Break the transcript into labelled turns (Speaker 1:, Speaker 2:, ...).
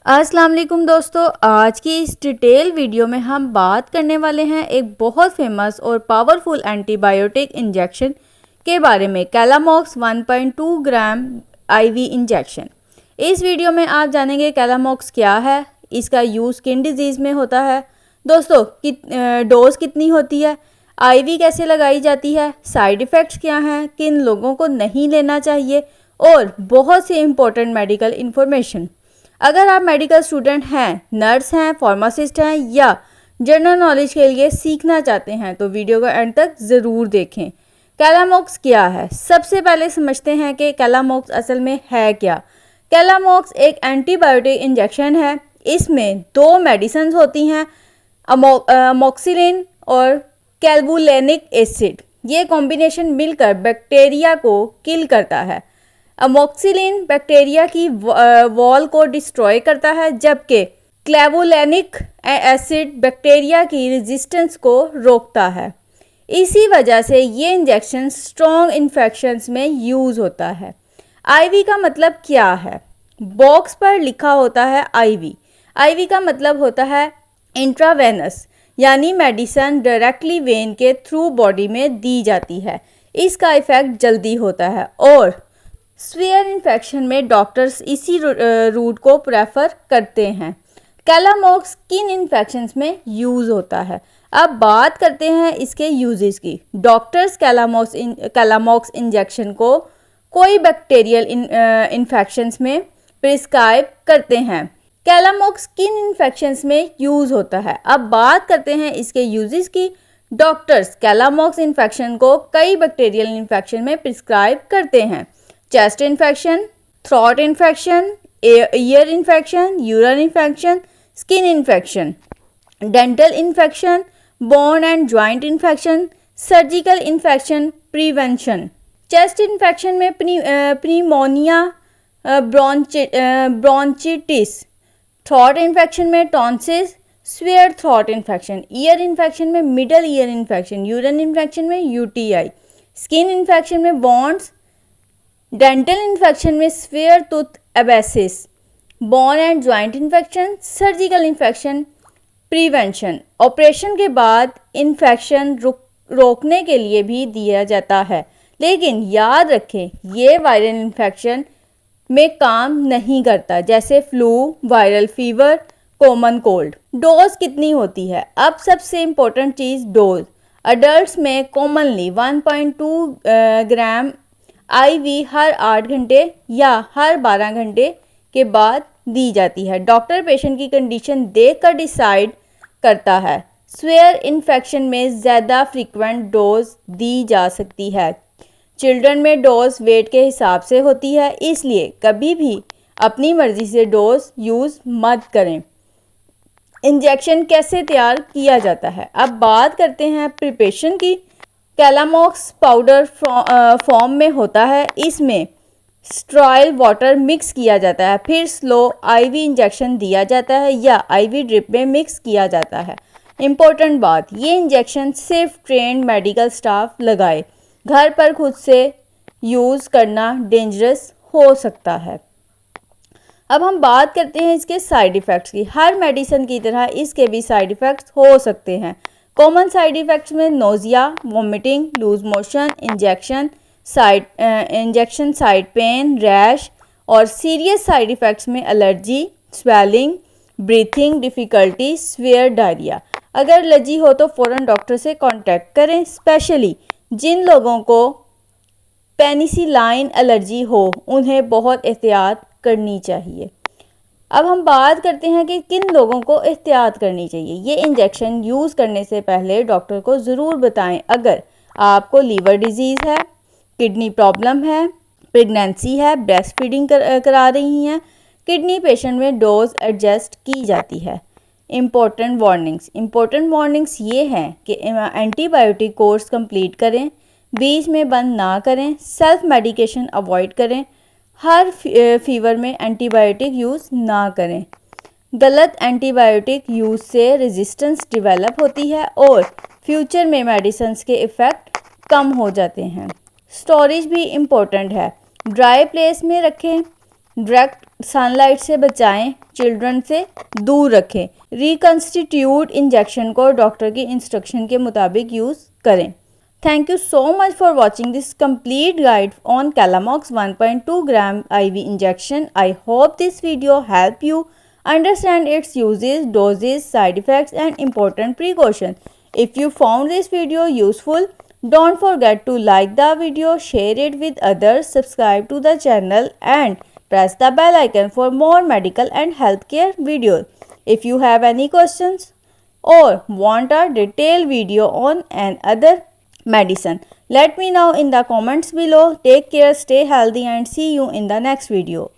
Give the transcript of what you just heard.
Speaker 1: अस्सलाम वालेकुम दोस्तों, आज की इस डिटेल वीडियो में हम बात करने वाले हैं एक बहुत फेमस और पावरफुल एंटीबायोटिक इंजेक्शन के बारे में, कैलामॉक्स 1.2 ग्राम आईवी इंजेक्शन। इस वीडियो में आप जानेंगे कैलामॉक्स क्या है, इसका यूज़ किन डिजीज़ में होता है, दोस्तों डोज कितनी होती है, आईवी कैसे लगाई जाती है, साइड इफ़ेक्ट्स क्या हैं, किन लोगों को नहीं लेना चाहिए और बहुत सी इम्पोर्टेंट मेडिकल इन्फॉर्मेशन। अगर आप मेडिकल स्टूडेंट हैं, नर्स हैं, फार्मासिस्ट हैं या जनरल नॉलेज के लिए सीखना चाहते हैं तो वीडियो को एंड तक ज़रूर देखें। कैलामॉक्स क्या है, सबसे पहले समझते हैं कि कैलामॉक्स असल में है क्या। कैलामॉक्स एक एंटीबायोटिक इंजेक्शन है। इसमें दो मेडिसिन होती हैं, अमोक्सिलिन और कैल्वुलेनिक एसिड। ये कॉम्बिनेशन मिलकर बैक्टीरिया को किल करता है। अमोक्सिलिन बैक्टीरिया की वॉल को डिस्ट्रॉय करता है, जबकि क्लेवुलेनिक एसिड बैक्टीरिया की रेजिस्टेंस को रोकता है। इसी वजह से ये इंजेक्शन स्ट्रॉन्ग इन्फेक्शंस में यूज़ होता है। आईवी का मतलब क्या है, बॉक्स पर लिखा होता है आईवी। आईवी का मतलब होता है इंट्रावेनस, यानी मेडिसिन डायरेक्टली वेन के थ्रू बॉडी में दी जाती है। इसका इफ़ेक्ट जल्दी होता है और स्वेयर इन्फेक्शन में डॉक्टर्स इसी रूट को प्रेफर करते हैं। कैलामॉक्स किन इन्फेक्शंस में यूज़ होता है, अब बात करते हैं इसके यूजेस की। डॉक्टर्स कैलामॉक्स इंजेक्शन को कोई बैक्टीरियल इन्फेक्शंस में प्रिस्क्राइब करते हैं। कैलामॉक्स किन इन्फेक्शंस में यूज़ होता है, अब बात करते हैं इसके यूजेस की। डॉक्टर्स कैलामॉक्स इन्फेक्शन को कई बैक्टीरियल इन्फेक्शन में प्रिस्क्राइब करते हैं। Chest infection, throat infection, ear infection, urine infection, skin infection, dental infection, bone and joint infection, surgical infection prevention. Chest infection में प्नीमोनिया, ब्रोंचिटिस, थ्रोट इन्फेक्शन में tonsils, sore throat infection, ear infection में middle ear infection, urine infection में UTI, skin infection में wounds, dental infection में severe tooth abscess, bone and joint infection, surgical infection prevention. Operation के बाद infection रोकने के लिए भी दिया जाता है, लेकिन याद रखें ये वायरल इन्फेक्शन में काम नहीं करता, जैसे flu, viral fever, common cold. Dose कितनी होती है, अब सबसे इम्पोर्टेंट चीज़ डोज। अडल्ट्स में कॉमनली 1.2 ग्राम आईवी हर 8 घंटे या हर 12 घंटे के बाद दी जाती है। डॉक्टर पेशेंट की कंडीशन देखकर डिसाइड करता है। स्वेयर इन्फेक्शन में ज़्यादा फ्रीक्वेंट डोज दी जा सकती है। चिल्ड्रन में डोज वेट के हिसाब से होती है, इसलिए कभी भी अपनी मर्ज़ी से डोज यूज़ मत करें। इंजेक्शन कैसे तैयार किया जाता है, अब बात करते हैं प्रिपरेशन की। कैलामॉक्स पाउडर फॉर्म में होता है। इसमें स्टेरॉइल वाटर मिक्स किया जाता है, फिर स्लो आईवी इंजेक्शन दिया जाता है या आईवी ड्रिप में मिक्स किया जाता है। इम्पोर्टेंट बात, ये इंजेक्शन सिर्फ ट्रेंड मेडिकल स्टाफ लगाए, घर पर खुद से यूज़ करना डेंजरस हो सकता है। अब हम बात करते हैं इसके साइड इफ़ेक्ट्स की। हर मेडिसिन की तरह इसके भी साइड इफ़ेक्ट्स हो सकते हैं। कॉमन साइड इफ़ेक्ट्स में nausea, vomiting, loose motion, injection side pain, rash और सीरियस साइड इफ़ेक्ट्स में allergy, swelling, breathing difficulty, severe diarrhoea. अगर एलर्जी हो तो फ़ौरन डॉक्टर से कांटेक्ट करें, स्पेशली जिन लोगों को पेनिसिलाइन एलर्जी हो उन्हें बहुत एहतियात करनी चाहिए। अब हम बात करते हैं कि किन लोगों को एहतियात करनी चाहिए। ये इंजेक्शन यूज़ करने से पहले डॉक्टर को ज़रूर बताएं। अगर आपको लीवर डिजीज़ है, किडनी प्रॉब्लम है, प्रेगनेंसी है, ब्रेस्ट फीडिंग करा रही हैं, किडनी पेशेंट में डोज एडजस्ट की जाती है। इम्पोर्टेंट वार्निंग्स ये हैं कि एंटीबायोटिक कोर्स कंप्लीट करें, बीच में बंद ना करें, सेल्फ मेडिकेशन अवॉइड करें, हर फीवर में एंटीबायोटिक यूज़ ना करें। गलत एंटीबायोटिक यूज़ से रेजिस्टेंस डेवलप होती है और फ्यूचर में मेडिसिन के इफ़ेक्ट कम हो जाते हैं। स्टोरेज भी इम्पोर्टेंट है, ड्राई प्लेस में रखें, डायरेक्ट सनलाइट से बचाएं, चिल्ड्रन से दूर रखें। रिकंस्टिट्यूट इंजेक्शन को डॉक्टर की इंस्ट्रक्शन के मुताबिक यूज़ करें। Thank you so much for watching this complete guide on Calamox 1.2 gram IV injection. I hope this video helped you understand its uses, doses, side effects and important precautions. If you found this video useful, don't forget to like the video, share it with others, subscribe to the channel and press the bell icon for more medical and healthcare videos. If you have any questions or want a detailed video on another medicine, let me know in the comments below. Take care, stay healthy and see you in the next video.